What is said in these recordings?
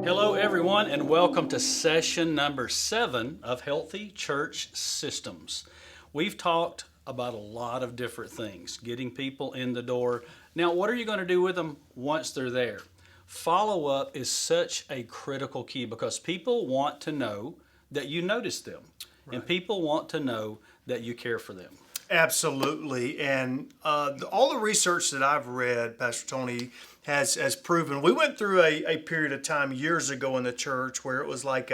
Hello, everyone, and welcome to session number 7 of Healthy Church Systems. We've talked about a lot of different things, getting people in the door. Now, what are you going to do with them once they're there? Follow up is such a critical key because people want to know that you notice them, and people want to know that you care for them. Absolutely. And all the research that I've read, Pastor Tony, has proven. We went through a period of time years ago in the church where it was like,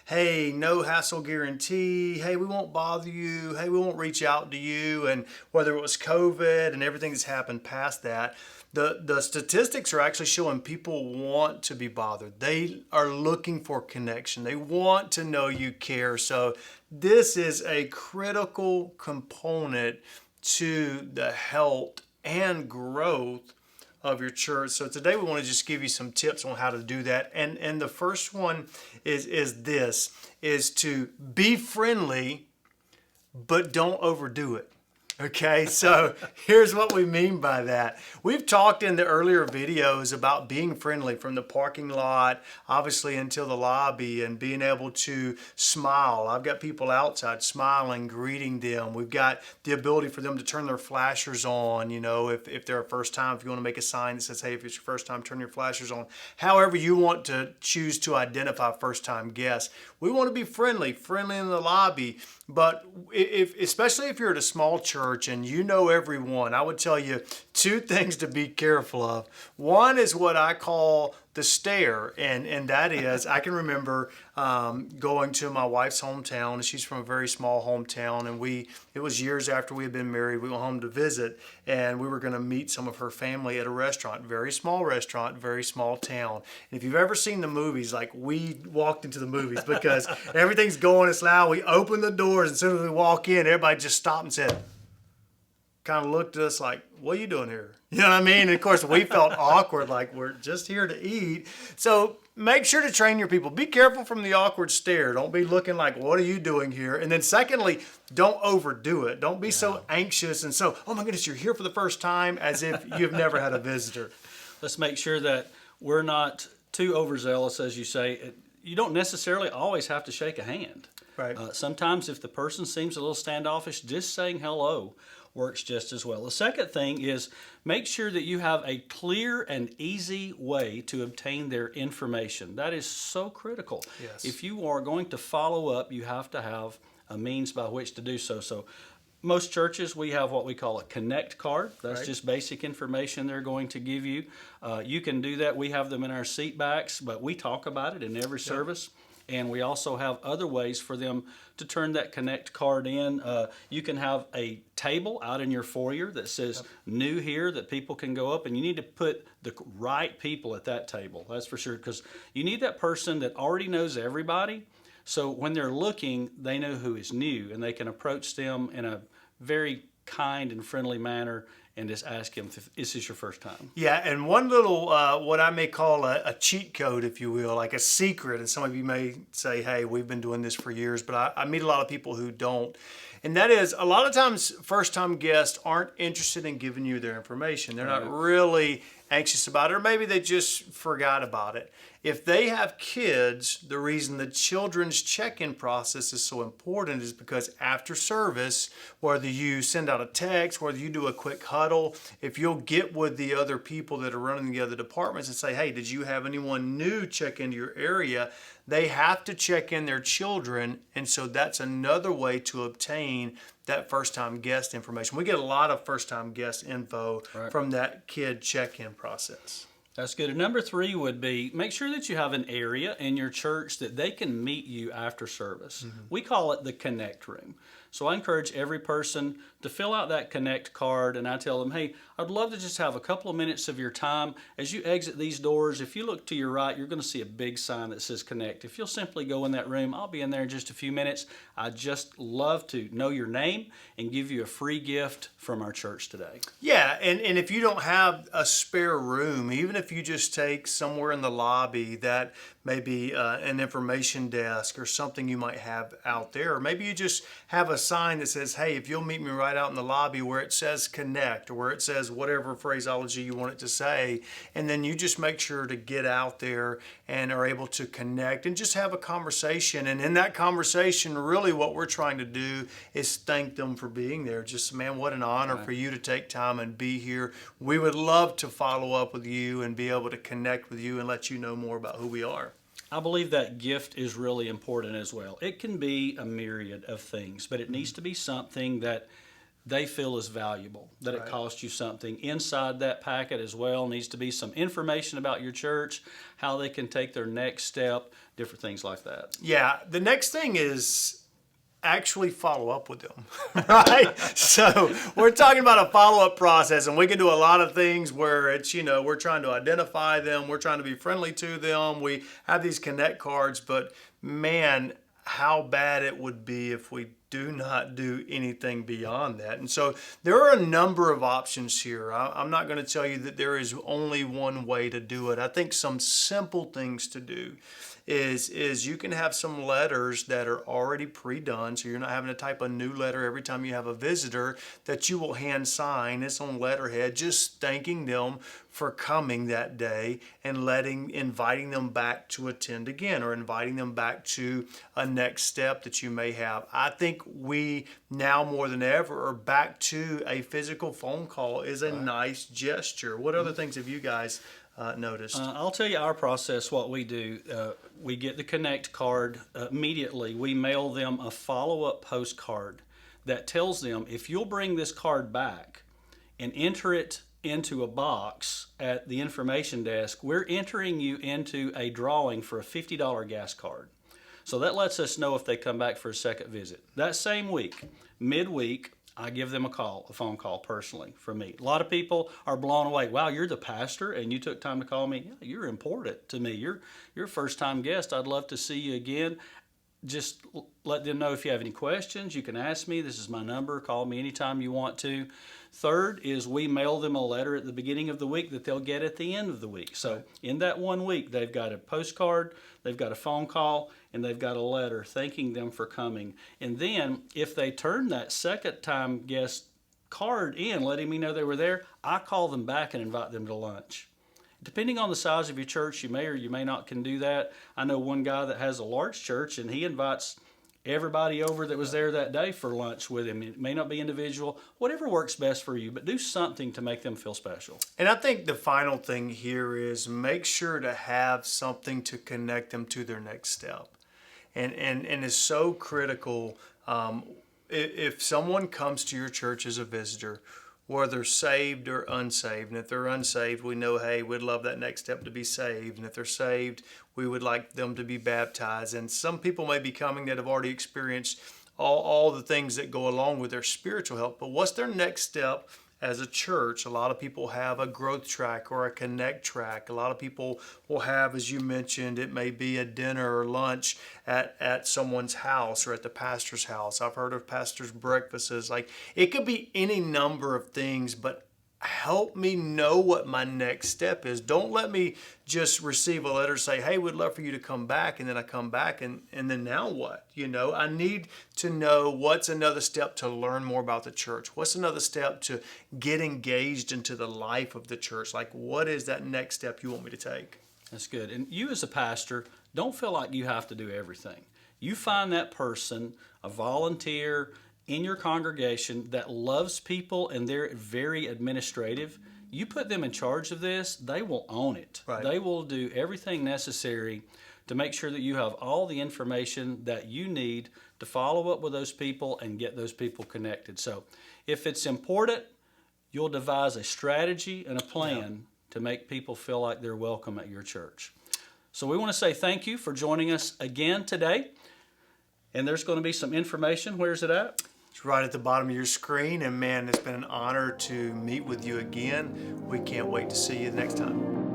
hey, no hassle guarantee. Hey, we won't bother you. Hey, we won't reach out to you. And whether it was COVID and everything that's happened past that, the statistics are actually showing people want to be bothered. They are looking for connection. They want to know you care. So this is a critical component to the health and growth of your church. So today we want to just give you some tips on how to do that. And the first one is to be friendly, but don't overdo it. Okay, so here's what we mean by that. We've talked in the earlier videos about being friendly from the parking lot, obviously until the lobby, and being able to smile. I've got people outside smiling, greeting them. We've got the ability for them to turn their flashers on, you know, if they're a first time, if you want to make a sign that says, hey, if it's your first time, turn your flashers on. However you want to choose to identify first time guests. We want to be friendly in the lobby. But especially if you're at a small church and you know everyone, I would tell you two things to be careful of. One is what I call the stare, and that is, I can remember going to my wife's hometown, and she's from a very small hometown, and it was years after we had been married. We went home to visit, and we were going to meet some of her family at a restaurant, very small town. And if you've ever seen the movies, like we walked into the movies because everything's going, it's loud. We opened the doors, and as soon as we walk in, everybody just stopped and said, kind of looked at us like, what are you doing here? You know what I mean? And of course, we felt awkward, like we're just here to eat. So make sure to train your people. Be careful from the awkward stare. Don't be looking like, what are you doing here? And then secondly, don't overdo it. Don't be so anxious and so, oh my goodness, you're here for the first time, as if you've never had a visitor. Let's make sure that we're not too overzealous, as you say. You don't necessarily always have to shake a hand. Right. Sometimes if the person seems a little standoffish, just saying hello works just as well. The second thing is make sure that you have a clear and easy way to obtain their information. That is so critical. Yes. If you are going to follow up, you have to have a means by which to do so. So most churches, we have what we call a connect card. That's just basic information they're going to give you. You can do that. We have them in our seat backs, but we talk about it in every service. And we also have other ways for them to turn that connect card in. You can have a table out in your foyer that says new here, that people can go up, and you need to put the right people at that table. That's for sure, because you need that person that already knows everybody. So when they're looking, they know who is new, and they can approach them in a very kind and friendly manner and just ask him if this is your first time. Yeah, and one little, what I may call a cheat code, if you will, like a secret, and some of you may say, hey, we've been doing this for years, but I meet a lot of people who don't. And that is, a lot of times first-time guests aren't interested in giving you their information. They're not really anxious about it, or maybe they just forgot about it. If they have kids, the reason the children's check-in process is so important is because after service, whether you send out a text, whether you do a quick huddle, if you'll get with the other people that are running the other departments and say, hey, did you have anyone new check into your area? They have to check in their children, and so that's another way to obtain that first-time guest information. We get a lot of first-time guest info from that kid check-in process. That's good. And number 3 would be make sure that you have an area in your church that they can meet you after service. We call it the Connect Room. So I encourage every person to fill out that Connect card, and I tell them, hey, I'd love to just have a couple of minutes of your time. As you exit these doors, if you look to your right, you're going to see a big sign that says Connect. If you'll simply go in that room, I'll be in there in just a few minutes. I'd just love to know your name and give you a free gift from our church today. Yeah, and if you don't have a spare room, even if you just take somewhere in the lobby that maybe an information desk or something you might have out there, or maybe you just have a sign that says, hey, if you'll meet me right right out in the lobby where it says connect or where it says whatever phraseology you want it to say. And then you just make sure to get out there and are able to connect and just have a conversation. And in that conversation, really what we're trying to do is thank them for being there. Just, man, what an honor for you to take time and be here. We would love to follow up with you and be able to connect with you and let you know more about who we are. I believe that gift is really important as well. It can be a myriad of things, but it needs to be something that they feel is valuable, that it costs you something. Inside that packet as well needs to be some information about your church, how they can take their next step, different things like that. Yeah, the next thing is actually follow up with them, right? So we're talking about a follow-up process, and we can do a lot of things where it's, we're trying to identify them, we're trying to be friendly to them, we have these connect cards, but man, how bad it would be if we do not do anything beyond that. And so there are a number of options here. I'm not going to tell you that there is only one way to do it. I think some simple things to do is you can have some letters that are already pre-done, so you're not having to type a new letter every time you have a visitor, that you will hand sign. It's on letterhead, just thanking them for coming that day and inviting them back to attend again, or inviting them back to a next step that you may have. I think we now more than ever are back to a physical phone call is a nice gesture. What other things have you guys noticed? I'll tell you our process, what we do. We get the Connect card immediately. We mail them a follow-up postcard that tells them, if you'll bring this card back and enter it into a box at the information desk, we're entering you into a drawing for a $50 gas card. So that lets us know if they come back for a second visit. That same week, midweek, I give them a phone call personally from me. A lot of people are blown away. Wow, you're the pastor and you took time to call me? Yeah, you're important to me. You're a first-time guest. I'd love to see you again. Just let them know if you have any questions. You can ask me. This is my number. Call me anytime you want to. Third is we mail them a letter at the beginning of the week that they'll get at the end of the week. So in that 1 week, they've got a postcard, they've got a phone call, and they've got a letter thanking them for coming. And then if they turn that second time guest card in, letting me know they were there, I call them back and invite them to lunch. Depending on the size of your church, you may or you may not can do that. I know one guy that has a large church, and he invites everybody over that was there that day for lunch with him. It may not be individual, whatever works best for you, but do something to make them feel special. And I think the final thing here is make sure to have something to connect them to their next step. And it's so critical. If someone comes to your church as a visitor, whether saved or unsaved, and if they're unsaved, we know, hey, we'd love that next step to be saved. And if they're saved, we would like them to be baptized. And some people may be coming that have already experienced all the things that go along with their spiritual health. But what's their next step as a church? A lot of people have a growth track or a connect track. A lot of people will have, as you mentioned, it may be a dinner or lunch at someone's house or at the pastor's house. I've heard of pastors' breakfasts. Like, it could be any number of things, but help me know what my next step is. Don't let me just receive a letter say, hey, we'd love for you to come back, and then I come back, and then now what? I need to know what's another step to learn more about the church. What's another step to get engaged into the life of the church? Like, what is that next step you want me to take? That's good. And you as a pastor, don't feel like you have to do everything. You find that person, a volunteer in your congregation that loves people and they're very administrative. You put them in charge of this, they will own it. Right. They will do everything necessary to make sure that you have all the information that you need to follow up with those people and get those people connected. So if it's important, you'll devise a strategy and a plan to make people feel like they're welcome at your church. So we want to say thank you for joining us again today. And there's going to be some information. Where's it at? It's right at the bottom of your screen. And man, it's been an honor to meet with you again. We can't wait to see you next time.